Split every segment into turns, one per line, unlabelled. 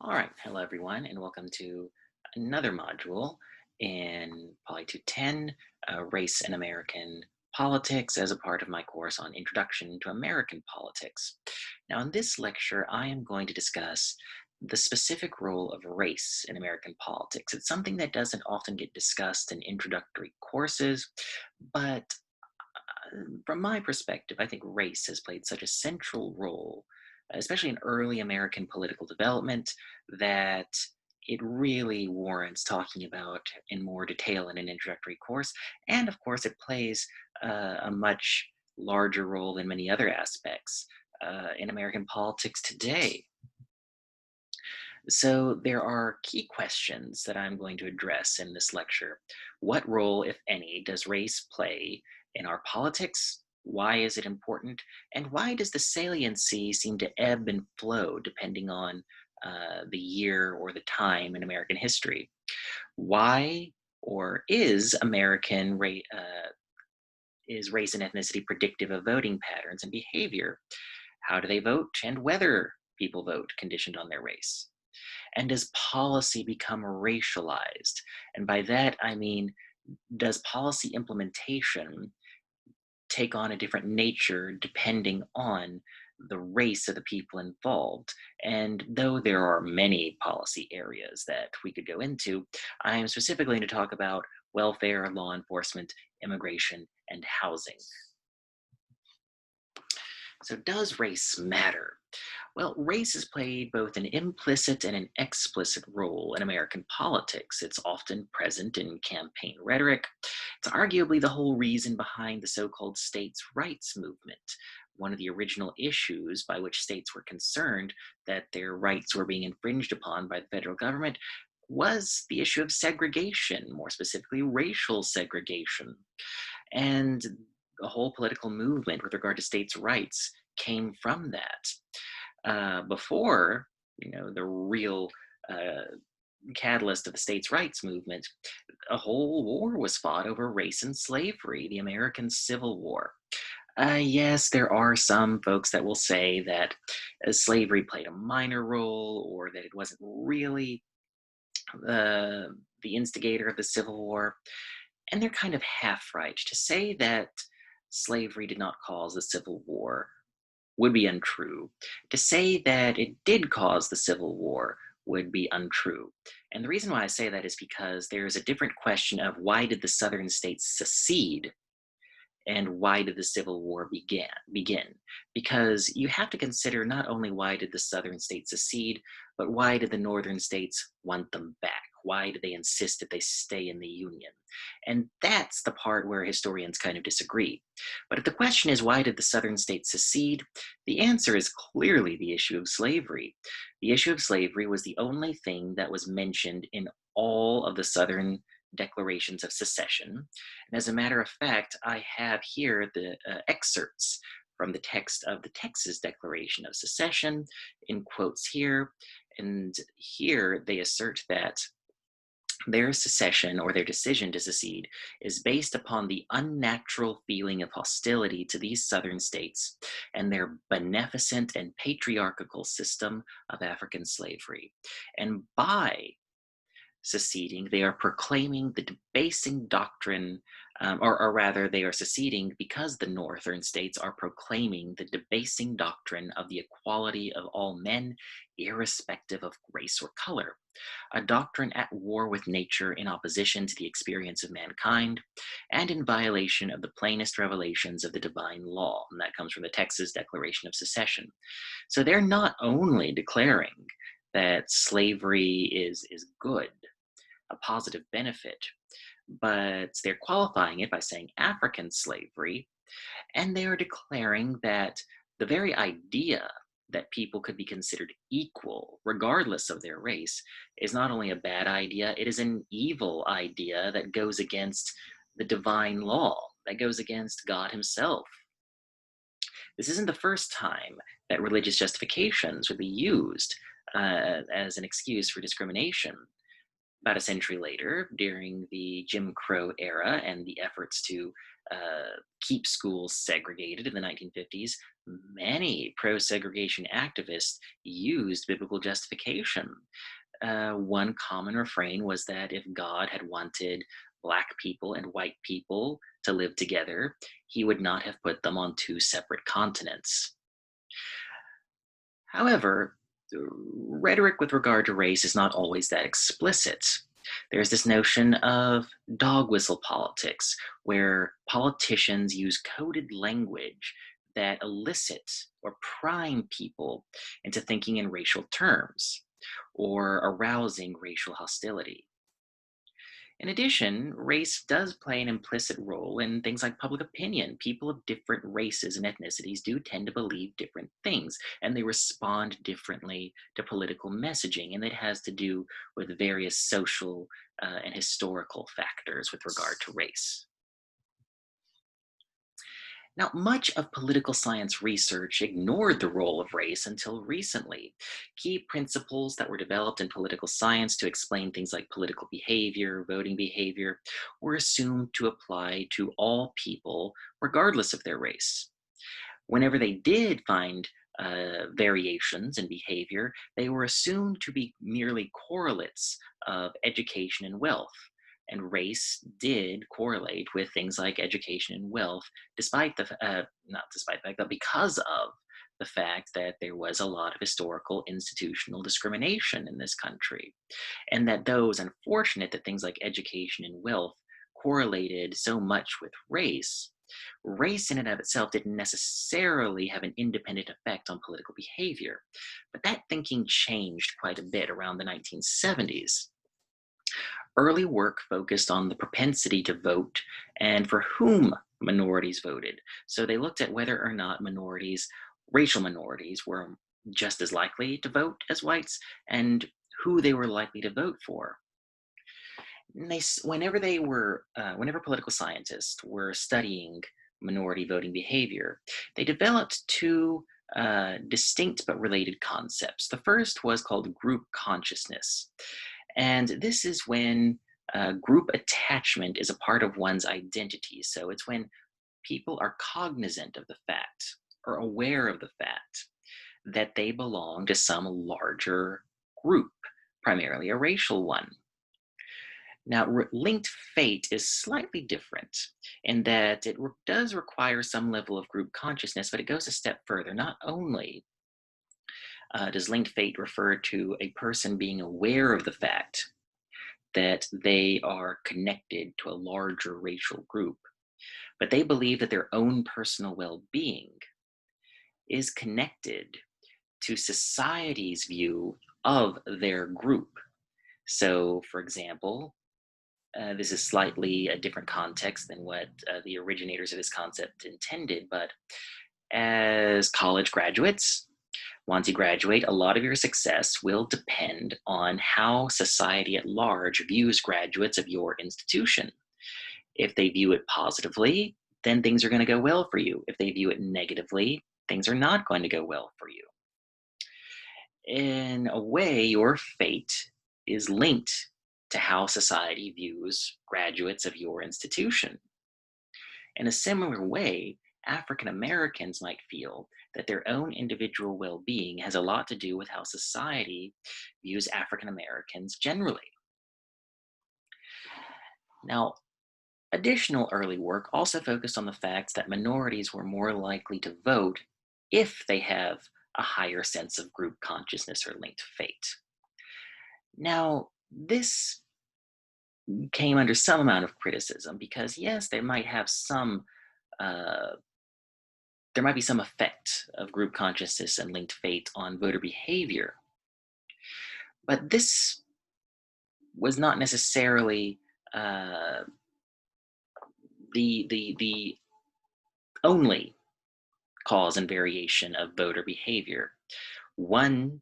All right, hello everyone, and welcome to another module in Poly 210, Race and American Politics, as a part of my course on Introduction to American Politics. Now, in this lecture, I am going to discuss the specific role of race in American politics. It's something that doesn't often get discussed in introductory courses, but from my perspective, I think race has played such a central role, especially in early American political development, that it really warrants talking about in more detail in an introductory course. And of course, it plays a much larger role in many other aspects in American politics today. So, there are key questions that I'm going to address in this lecture. What role, if any, does race play in our politics? Why is it important? And why does the saliency seem to ebb and flow depending on the year or the time in American history? Why or is race and ethnicity predictive of voting patterns and behavior? How do they vote and whether people vote conditioned on their race? And does policy become racialized? And by that, I mean, does policy implementation take on a different nature depending on the race of the people involved? And though there are many policy areas that we could go into, I am specifically going to talk about welfare, law enforcement, immigration, and housing. So, does race matter? Well, race has played both an implicit and an explicit role in American politics. It's often present in campaign rhetoric. It's arguably the whole reason behind the so called states' rights movement. One of the original issues by which states were concerned that their rights were being infringed upon by the federal government was the issue of segregation, more specifically, racial segregation. And the whole political movement with regard to states' rights came from that. Before, the real uh, catalyst of the states' rights movement, a whole war was fought over race and slavery, the American Civil War. Yes, there are some folks that will say that slavery played a minor role or that it wasn't really uh, the instigator of the Civil War. And they're kind of half right. To say that slavery did not cause the Civil War would be untrue. To say that it did cause the Civil War would be untrue. And the reason why I say that is because there is a different question of why did the southern states secede and why did the Civil War begin? Because you have to consider not only why did the southern states secede, but why did the northern states want them back? Why do they insist that they stay in the Union? And that's the part where historians kind of disagree. But if the question is why did the southern states secede, the answer is clearly the issue of slavery. The issue of slavery was the only thing that was mentioned in all of the southern declarations of secession. And as a matter of fact, I have here the excerpts from the text of the Texas Declaration of Secession in quotes here. And here they assert that their secession or their decision to secede is based upon the unnatural feeling of hostility to these southern states and their beneficent and patriarchal system of African slavery. And by seceding, they are proclaiming the debasing doctrine, or rather, they are seceding because the northern states are proclaiming the debasing doctrine of the equality of all men, irrespective of race or color, a doctrine at war with nature in opposition to the experience of mankind, and in violation of the plainest revelations of the divine law. And that comes from the Texas Declaration of Secession. So they're not only declaring that slavery is good, a positive benefit, but they're qualifying it by saying African slavery, and they are declaring that the very idea that people could be considered equal, regardless of their race, is not only a bad idea, it is an evil idea that goes against the divine law, that goes against God Himself. This isn't the first time that religious justifications would be used as an excuse for discrimination. About a century later, during the Jim Crow era and the efforts to keep schools segregated in the 1950s, many pro segregation activists used biblical justification. One common refrain was that if God had wanted Black people and white people to live together, he would not have put them on two separate continents. However, the rhetoric with regard to race is not always that explicit. There's this notion of dog whistle politics, where politicians use coded language that elicit or prime people into thinking in racial terms or arousing racial hostility. In addition, race does play an implicit role in things like public opinion. People of different races and ethnicities do tend to believe different things, and they respond differently to political messaging, and it has to do with various social and historical factors with regard to race. Now, much of political science research ignored the role of race until recently. Key principles that were developed in political science to explain things like political behavior, voting behavior, were assumed to apply to all people, regardless of their race. Whenever they did find variations in behavior, they were assumed to be merely correlates of education and wealth. And race did correlate with things like education and wealth, despite not despite the fact, but because of the fact that there was a lot of historical institutional discrimination in this country. And that those unfortunate that things like education and wealth correlated so much with race in and of itself didn't necessarily have an independent effect on political behavior. But that thinking changed quite a bit around the 1970s. Early work focused on the propensity to vote and for whom minorities voted. So they looked at whether or not racial minorities, were just as likely to vote as whites and who they were likely to vote for. Whenever political scientists were studying minority voting behavior, they developed two distinct but related concepts. The first was called group consciousness, and this is when group attachment is a part of one's identity. So it's when people are cognizant of the fact or aware of the fact that they belong to some larger group, primarily a racial one. Now, linked fate is slightly different in that it does require some level of group consciousness, but it goes a step further. Not only does linked fate refer to a person being aware of the fact that they are connected to a larger racial group, but they believe that their own personal well being is connected to society's view of their group. So, for example, this is slightly a different context than what the originators of this concept intended, but as college graduates, once you graduate, a lot of your success will depend on how society at large views graduates of your institution. If they view it positively, then things are going to go well for you. If they view it negatively, things are not going to go well for you. In a way, your fate is linked to how society views graduates of your institution. In a similar way, African Americans might feel that their own individual well being has a lot to do with how society views African Americans generally. Now, additional early work also focused on the fact that minorities were more likely to vote if they have a higher sense of group consciousness or linked fate. Now, this came under some amount of criticism because, yes, uh, there might be some effect of group consciousness and linked fate on voter behavior, but this was not necessarily uh, the only cause and variation of voter behavior. One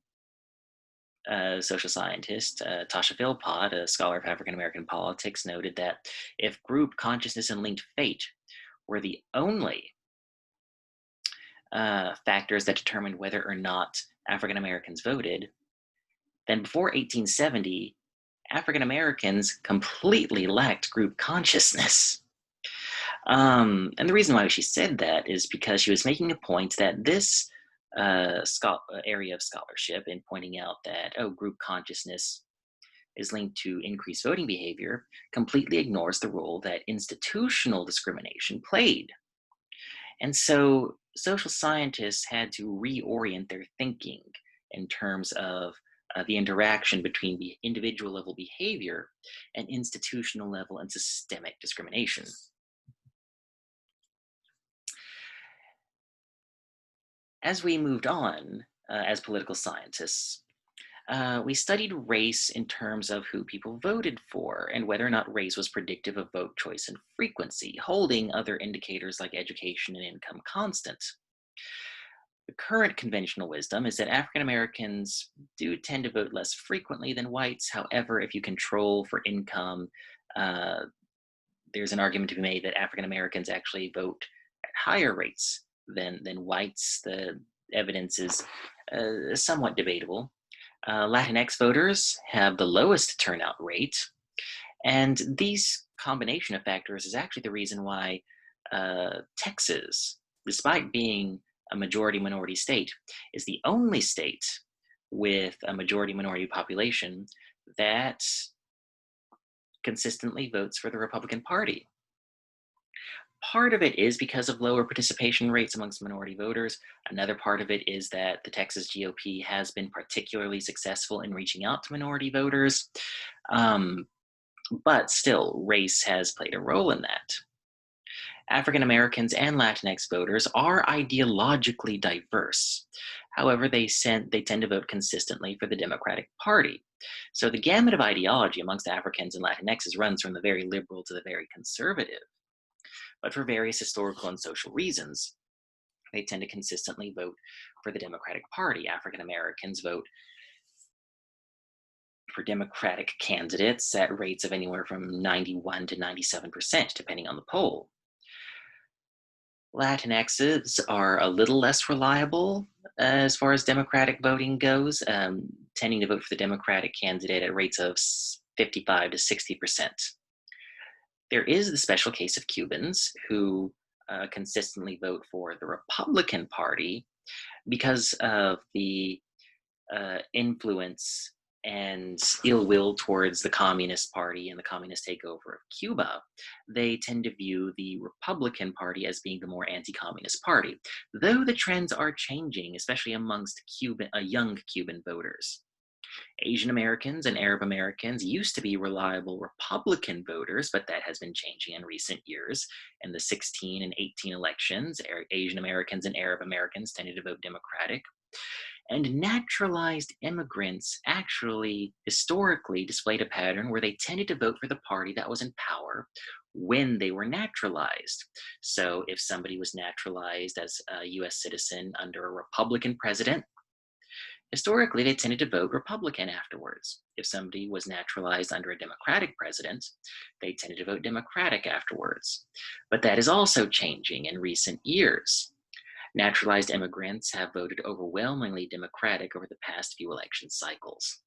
social scientist, Tasha Philpott, a scholar of African American politics, noted that if group consciousness and linked fate were the only factors that determined whether or not African Americans voted, then before 1870, African Americans completely lacked group consciousness. And the reason why she said that is because she was making a point that this area of scholarship, in pointing out that, oh, group consciousness is linked to increased voting behavior, completely ignores the role that institutional discrimination played. And so social scientists had to reorient their thinking in terms of the interaction between the individual level behavior and institutional level and systemic discrimination. As we moved on as political scientists, we studied race in terms of who people voted for and whether or not race was predictive of vote choice and frequency, holding other indicators like education and income constant. The current conventional wisdom is that African Americans do tend to vote less frequently than whites. However, if you control for income, uh, there's an argument to be made that African Americans actually vote at higher rates than whites. The evidence is somewhat debatable. Latinx voters have the lowest turnout rate, and these combination of factors is actually the reason why Texas, despite being a majority minority state, is the only state with a majority minority population that consistently votes for the Republican Party. Part of it is because of lower participation rates amongst minority voters. Another part of it is that the Texas GOP has been particularly successful in reaching out to minority voters. Um, but still, race has played a role in that. African Americans and Latinx voters are ideologically diverse. However, they tend to vote consistently for the Democratic Party. So the gamut of ideology amongst Africans and Latinxes runs from the very liberal to the very conservative. But for various historical and social reasons, they tend to consistently vote for the Democratic Party. African Americans vote for Democratic candidates at rates of anywhere from 91 to 97%, depending on the poll. Latinxes are a little less reliable as far as Democratic voting goes, tending to vote for the Democratic candidate at rates of 55 to 60%. There is the special case of Cubans who consistently vote for the Republican Party because of the influence and ill will towards the Communist Party and the communist takeover of Cuba. They tend to view the Republican Party as being the more anti communist party, though the trends are changing, especially amongst young Cuban voters. Asian Americans and Arab Americans used to be reliable Republican voters, but that has been changing in recent years. In the 16 and 18 elections, Asian Americans and Arab Americans tended to vote Democratic. And naturalized immigrants actually historically displayed a pattern where they tended to vote for the party that was in power when they were naturalized. So if somebody was naturalized as a US citizen under a Republican president, historically, they tended to vote Republican afterwards. If somebody was naturalized under a Democratic president, they tended to vote Democratic afterwards. But that is also changing in recent years. Naturalized immigrants have voted overwhelmingly Democratic over the past few election cycles.